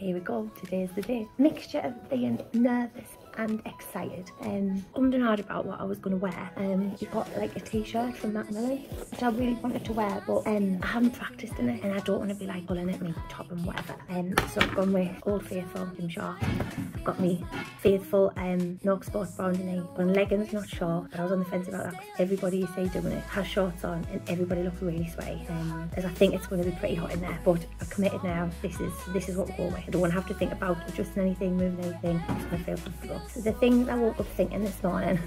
here we go. Today's the day. Mixture of being nervous and excited. Ummed hard about what I was going to wear. We got like a t-shirt from Macmillan, which I really wanted to wear, but I haven't practiced in it and I don't want to be like pulling at me top and whatever. So I've gone with Old Faithful, Jim Shaw. I've got me Faithful Knock Sports Brown and on leggings, not short, but I was on the fence about that because everybody you see doing it has shorts on and everybody looks really sweaty. As I think it's going to be pretty hot in there, but I'm committed now. This is what we're going with. I don't want to have to think about adjusting anything, moving anything. I'm just going to feel comfortable. So the things I woke up thinking this morning,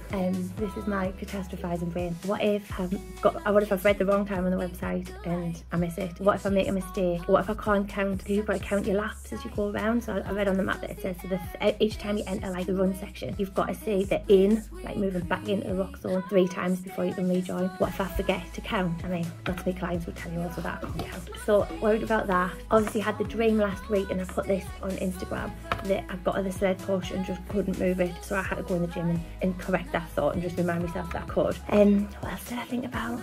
this is my catastrophising brain. What if I've read the wrong time on the website and I miss it? What if I make a mistake? What if I can't count? Because you've got to count your laps as you go around. So I read on the map that it says so each time you enter like the run section, you've got to say the in, like moving back into the rock zone 3 times before you can rejoin. What if I forget to count? I mean, lots of my clients will tell you also that I can't count. So worried about that. Obviously had the dream last week and I put this on Instagram that I got to the sled push and just couldn't move it, so I had to go in the gym and correct that thought and just remind myself that I could. What else did I think about?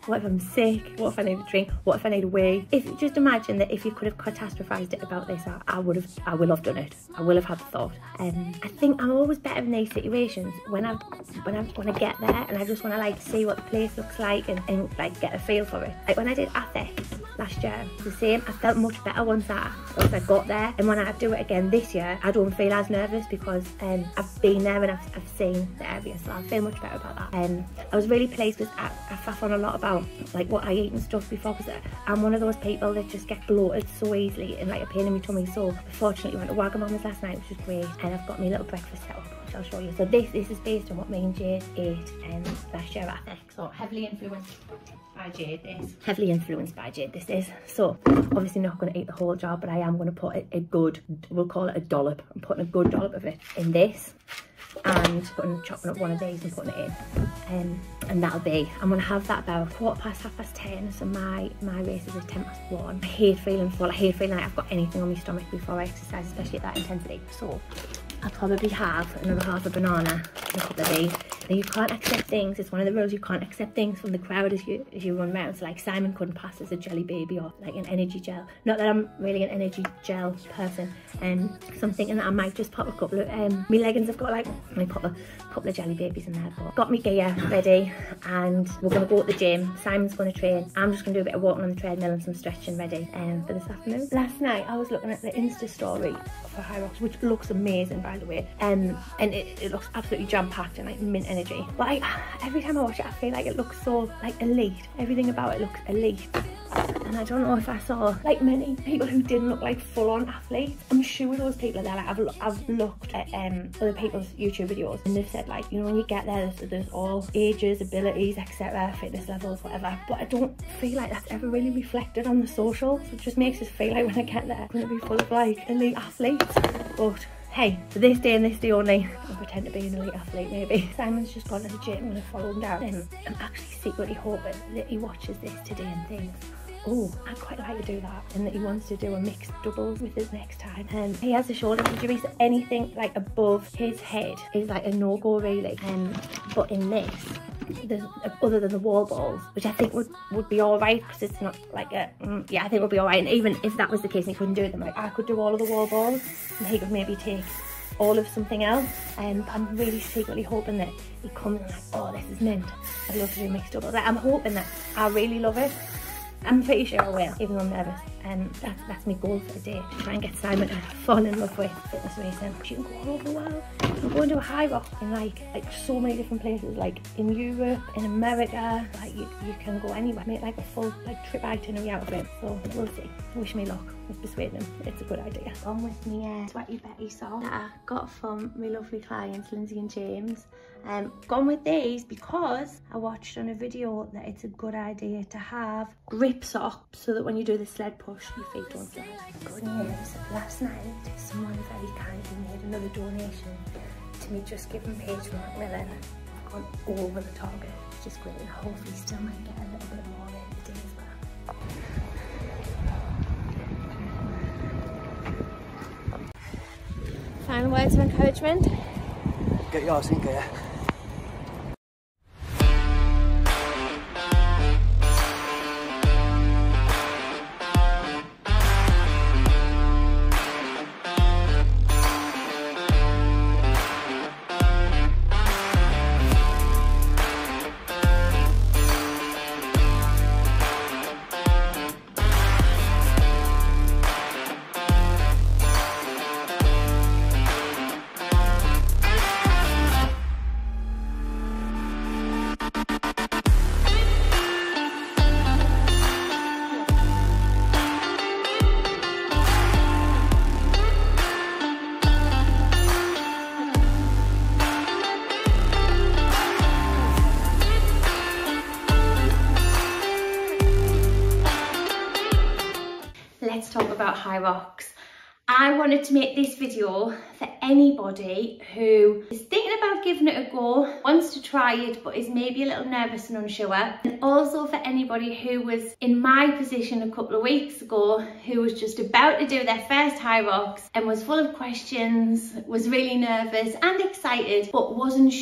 What if I'm sick? What if I need a drink? What if I need a wee? Just imagine that if you could have catastrophised it about this, I will have done it. I will have had the thought. I think I'm always better in these situations when I want to get there and I just want to like see what the place looks like and like get a feel for it. Like when I did Athic last year, it was the same. I felt much better once I got there, and when I do it again this year, I don't feel as nervous because I've been there and I've seen the area, so I feel much better about that. I was really pleased because I faff on a lot about like what I eat and stuff before, because I'm one of those people that just get bloated so easily and like a pain in my tummy. So fortunately went to Wagamama's last night, which was great, and I've got me little breakfast set up, which I'll show you. So this is based on what me and Jade ate last year, I think. So heavily influenced by Jade, this is. So obviously not going to eat the whole jar, but I am going to put a good, we'll call it a dollop. I'm putting a good dollop of it in this and chopping up one of these and putting it in, and that'll be, I'm going to have that about 10:15. So my race is at 1:10. I hate feeling full. I hate feeling like I've got anything on my stomach before I exercise, especially at that intensity. So I'll probably have another half a banana and a couple of these. Now you can't accept things, it's one of the rules, you can't accept things from the crowd as you run around. So like Simon couldn't pass as a jelly baby or like an energy gel. Not that I'm really an energy gel person, so I'm thinking that I might just pop a couple of, my leggings have got like, I might pop a couple of jelly babies in there. But got my gear ready and we're going to go to the gym. Simon's going to train. I'm just going to do a bit of walking on the treadmill and some stretching ready for this afternoon. Last night I was looking at the Insta story for Hyrox, which looks amazing by the way, and it looks absolutely jam-packed and like mint energy. But every time I watch it I feel like it looks so like elite. Everything about it looks elite. And I don't know if I saw like many people who didn't look like full-on athletes. I'm sure those people are there. Like I've looked at other people's YouTube videos and they've said like, you know, when you get there there's all ages, abilities, etc., fitness levels, whatever. But I don't feel like that's ever really reflected on the socials. So it just makes us feel like when I get there I'm going to be full of like elite athletes. But hey, for this day and this day only, I'll pretend to be an elite athlete maybe. Simon's just gone to the gym, I'm going to follow him down. I'm actually secretly hoping that he watches this today and thinks, oh, I'd quite like to do that, and that he wants to do a mixed doubles with us next time. He has a shoulder injury, so anything like above his head is like a no-go really. But in this, there's other than the wall balls, which I think would be all right, because it's not like a yeah, I think it would be all right. And even if that was the case and he couldn't do them, like I could do all of the wall balls and he could maybe take all of something else. And I'm really secretly hoping that he comes and like, oh, this is mint, I'd love to do mixed doubles. Like I'm hoping that I really love it. I'm pretty sure I will, even though I'm nervous. That's my goal for the day, to try and get Simon to fall in love with fitness racing. You can go all over the world. You can go into a Hyrox in like so many different places, like in Europe, in America, like you can go anywhere. Make like a full like trip itinerary out of it. So we'll see. Wish me luck with persuading him. It's a good idea. On with me Sweaty Betty song that I got from my lovely clients Lindsay and James. Gone with these because I watched on a video that it's a good idea to have grip socks so that when you do the sled push your feet don't slide. Good news, last night someone very kindly made another donation to me Just Giving page from Macmillan. I've gone over the target, which is great, and hopefully still might get a little bit more in the day as well. Final words of encouragement? Get your sink here. let's talk about Hyrox. I wanted to make this video for anybody who is thinking about giving it a go, wants to try it but is maybe a little nervous and unsure, and also for anybody who was in my position a couple of weeks ago, who was just about to do their first Hyrox and was full of questions, was really nervous and excited but wasn't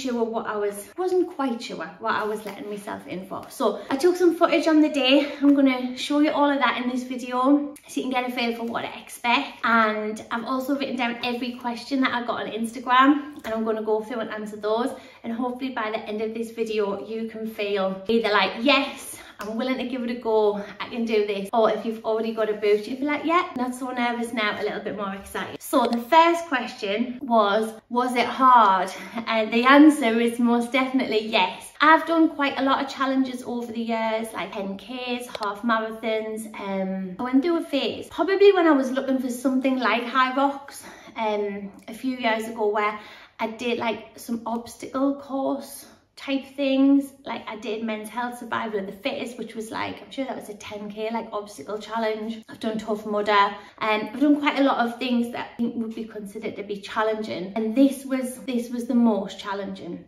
quite sure what I was letting myself in for. So I took some footage on the day. I'm going to show you all of that in this video so you can get a feel for what to expect. And I've also written down every question that I got on Instagram, and I'm going to go through and answer those, and hopefully by the end of this video you can feel either like, yes, I'm willing to give it a go, I can do this, or if you've already got a boot, you'll be like, yeah, not so nervous now, a little bit more excited. So the first question was it hard? And the answer is most definitely yes. I've done quite a lot of challenges over the years, like 10Ks, half marathons. I went through a phase, probably when I was looking for something like Hyrox, a few years ago, where I did like some obstacle course type things. Like I did Men's Health Survival of the Fittest, which was like, I'm sure that was a 10K like obstacle challenge. I've done Tough Mudder, and I've done quite a lot of things that I think would be considered to be challenging, and this was the most challenging.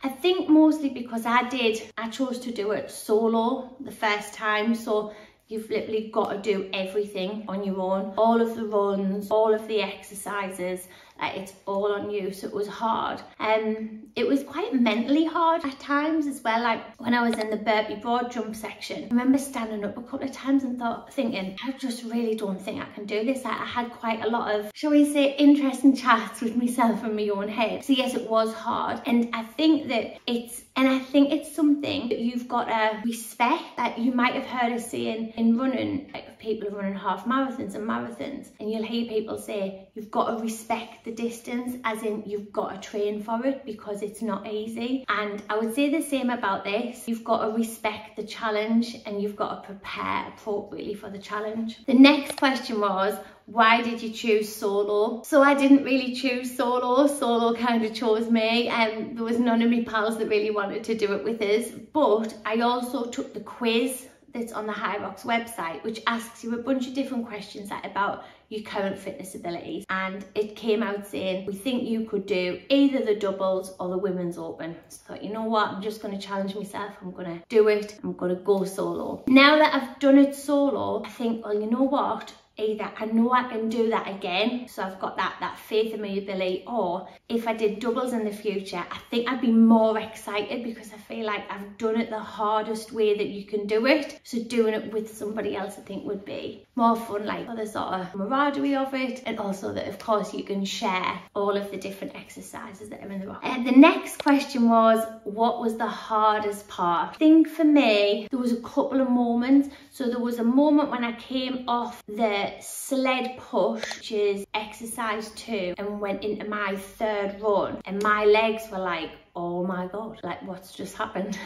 I think mostly because I chose to do it solo the first time, so you've literally got to do everything on your own, all of the runs, all of the exercises, it's all on you. So it was hard, and it was quite mentally hard at times as well. Like when I was in the burpee broad jump section, I remember standing up a couple of times and thinking, I just really don't think I can do this. Like I had quite a lot of, shall we say, interesting chats with myself in my own head. So yes, it was hard, and I think it's something that you've got to respect. That you might have heard us saying in running, like people running half marathons and marathons, and you'll hear people say you've got to respect the distance, as in you've got to train for it because it's not easy. And I would say the same about this. You've got to respect the challenge, and you've got to prepare appropriately for the challenge. The next question was, why did you choose solo? So I didn't really choose solo kind of chose me, and there was none of my pals that really wanted to do it with us. But I also took the quiz that's on the Hyrox website, which asks you a bunch of different questions about your current fitness abilities, and it came out saying, we think you could do either the doubles or the women's open. So I thought, you know what, I'm just going to challenge myself, I'm going to do it, I'm going to go solo. Now that I've done it solo, I think, well, you know what, either I know I can do that again, so I've got that faith in my ability, or if I did doubles in the future, I think I'd be more excited because I feel like I've done it the hardest way that you can do it. So doing it with somebody else I think would be more fun, like for the sort of camaraderie of it, and also that of course you can share all of the different exercises that are in the rock. And the next question was, what was the hardest part? I think for me there was a couple of moments. So there was a moment when I came off the sled push, which is exercise 2, and went into my third run, and my legs were like, oh my god, like what's just happened?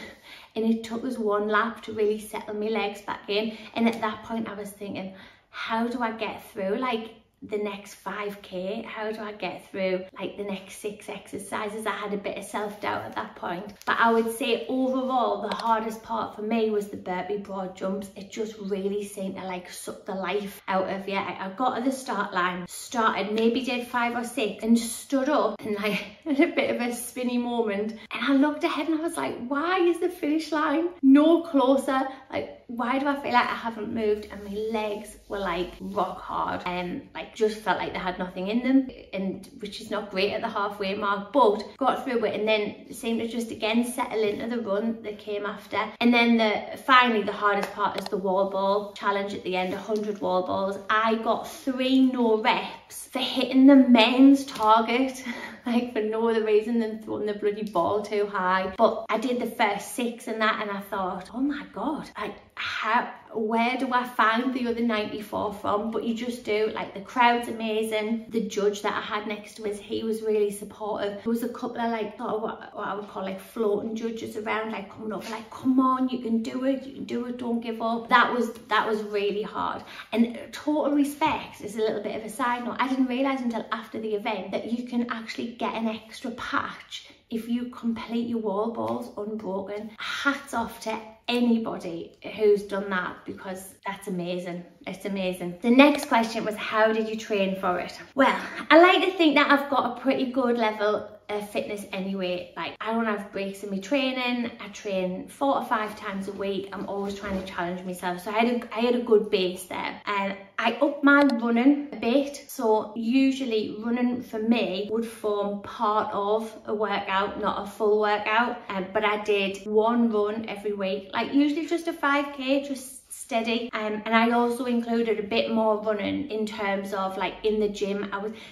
And it took us one lap to really settle my legs back in. And at that point I was thinking, how do I get through like the next 5K? How do I get through like the next 6 exercises? I had a bit of self-doubt at that point. But I would say overall the hardest part for me was the burpee broad jumps. It just really seemed to like suck the life out of you. I got to the start line, started, maybe did 5 or 6, and stood up and like had a bit of a spinny moment, and I looked ahead and I was like, why is the finish line no closer? Like, why do I feel like I haven't moved? And my legs were like rock hard, and like just felt like they had nothing in them, and which is not great at the halfway mark, but got through it, and then seemed to just again settle into the run that came after. And then finally the hardest part is the wall ball challenge at the end, 100 wall balls. I got 3 no reps for hitting the men's target like for no other reason than throwing the bloody ball too high. But I did the first 6 and that, and I thought, oh my god, like where do I find the other 94 from? But you just do. Like the crowd's amazing. The judge that I had next to us, he was really supportive. There was a couple of like sort of what I would call like floating judges around, like coming up like, come on, you can do it, don't give up. That was really hard. And total respect is a little bit of a side note, I didn't realise until after the event that you can actually get an extra patch if you complete your wall balls unbroken, hats off to anybody who's done that, because that's amazing. It's amazing. The next question was, how did you train for it? Well, I like to think that I've got a pretty good level of fitness anyway. Like, I don't have breaks in my training. I train 4 to 5 times a week. I'm always trying to challenge myself. So I had a good base there. And I upped my running a bit. So usually running for me would form part of a workout, not a full workout. But I did 1 run every week, like usually just a 5k, just steady. And I also included a bit more running in terms of like in the gym.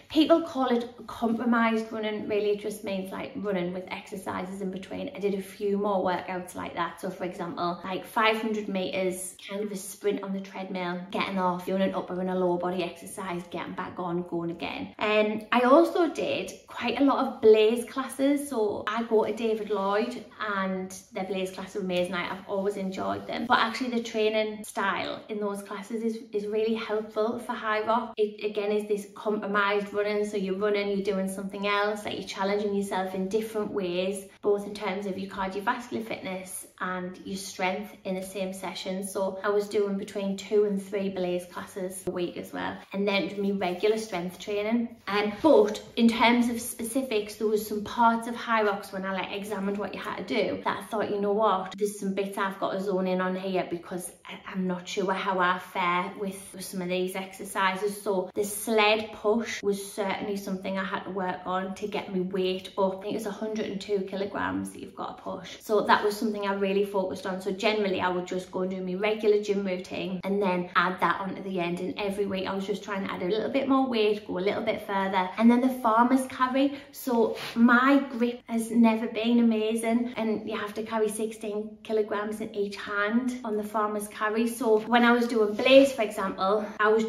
People call it compromised running. Really, it just means like running with exercises in between. I did a few more workouts like that. So for example, like 500 meters, kind of a sprint on the treadmill, getting off, doing an upper and a lower body exercise, getting back on, going again. And I also did quite a lot of blaze classes. So I go to David Lloyd, and their blaze classes are amazing. I've always enjoyed them. But actually the training style in those classes is really helpful for Hyrox. It again is this compromised running. So you're running, you're doing something else, like you're challenging yourself in different ways, both in terms of your cardiovascular fitness and your strength in the same session. So I was doing between 2 and 3 blaze classes a week as well, and then my regular strength training. But in terms of specifics, there was some parts of Hyrox when I like examined what you had to do that I thought, you know what, there's some bits I've got to zone in on here, because I'm not sure how I fare with some of these exercises. So the sled push was certainly something I had to work on to get my weight up. I think it's 102 kilograms that you've got to push. So that was something I really focused on. So generally I would just go and do my regular gym routine and then add that onto the end. And every week I was just trying to add a little bit more weight, go a little bit further. And then the farmer's carry. So my grip has never been amazing, and you have to carry 16 kilograms in each hand on the farmer's carry. So when I was doing blaze, for example, I was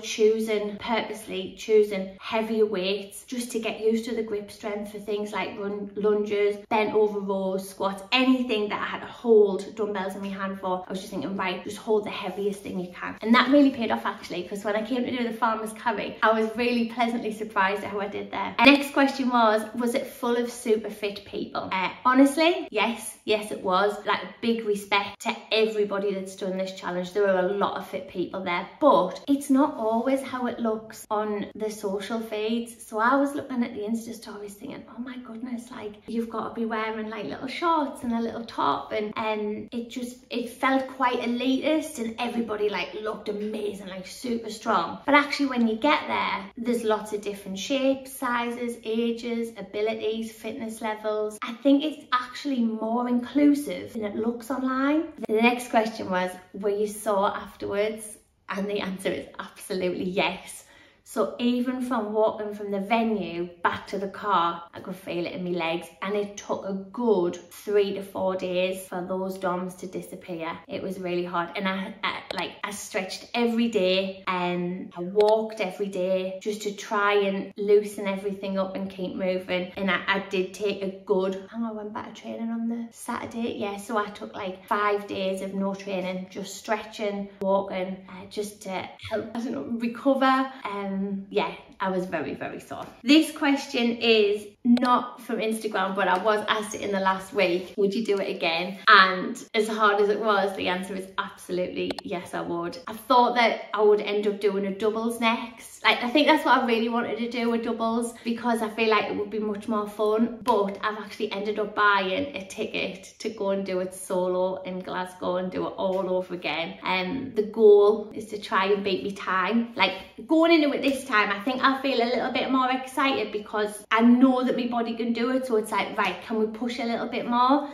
purposely choosing heavier weights just to get used to the grip strength for things like lunges, bent over rows, squats, anything that I had to hold dumbbells in my hand for. I was just thinking, right, just hold the heaviest thing you can. And that really paid off actually, because when I came to do the farmer's carry, I was really pleasantly surprised at how I did there. And next question was it full of super fit people? Honestly, yes it was. Like, big respect to everybody that's done this challenge. There are a lot of fit people there, but it's not always how it looks on the social feeds. So I was looking at the Insta stories thinking, oh my goodness, like, you've got to be wearing like little shorts and a little top, and it felt quite elitist, and everybody like looked amazing, like super strong. But actually when you get there, there's lots of different shapes, sizes, ages, abilities, fitness levels. I think it's actually more inclusive than it looks online. The next question was, were you sore afterwards? And the answer is absolutely yes. So even from walking from the venue back to the car, I could feel it in my legs, and it took a good 3 to 4 days for those DOMs to disappear. It was really hard, and I stretched every day and I walked every day just to try and loosen everything up and keep moving. And I did take a good, I went back to training on the Saturday, yeah, so I took like 5 days of no training, just stretching, walking, just to help, I don't know, recover. Yeah, I was very, very sore. This question is not from Instagram, but I was asked it in the last week. Would you do it again? And as hard as it was, the answer is absolutely yes, I would. I thought that I would end up doing a doubles next. Like, I think that's what I really wanted to do with doubles, because I feel like it would be much more fun. But I've actually ended up buying a ticket to go and do it solo in Glasgow and do it all over again. And the goal is to try and beat me time. Like, going into it this time, I think I feel a little bit more excited because I know that my body can do it. So it's like, right, can we push a little bit more?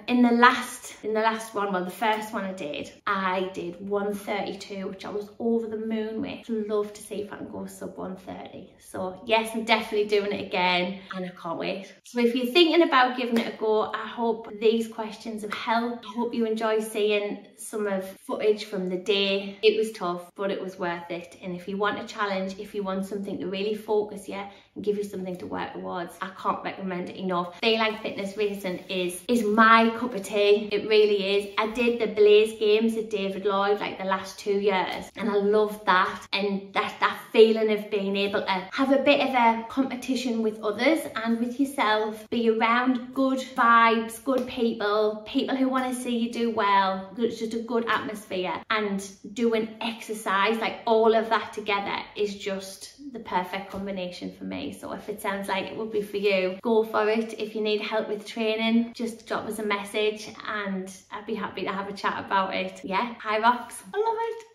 In the last one, well, the first one I did 132, which I was over the moon with. I'd love to see if I can go sub 130. So yes, I'm definitely doing it again, and I can't wait. So if you're thinking about giving it a go, I hope these questions have helped. I hope you enjoy seeing some of footage from the day. It was tough, but it was worth it. And if you want a challenge, if you want something to really focus you and give you something to work towards, I can't recommend it enough. Daylight Fitness Racing is my cup of tea. It really is. I did the Blaze Games at David Lloyd like the last 2 years, and I loved that. And that feeling of being able to have a bit of a competition with others and with yourself, be around good vibes, good people, people who want to see you do well. It's just a good atmosphere, and doing exercise, like all of that together is just the perfect combination for me. So if it sounds like it would be for you, go for it. If you need help with training, just drop us a message and I'd be happy to have a chat about it. Yeah, Hyrox, I love it.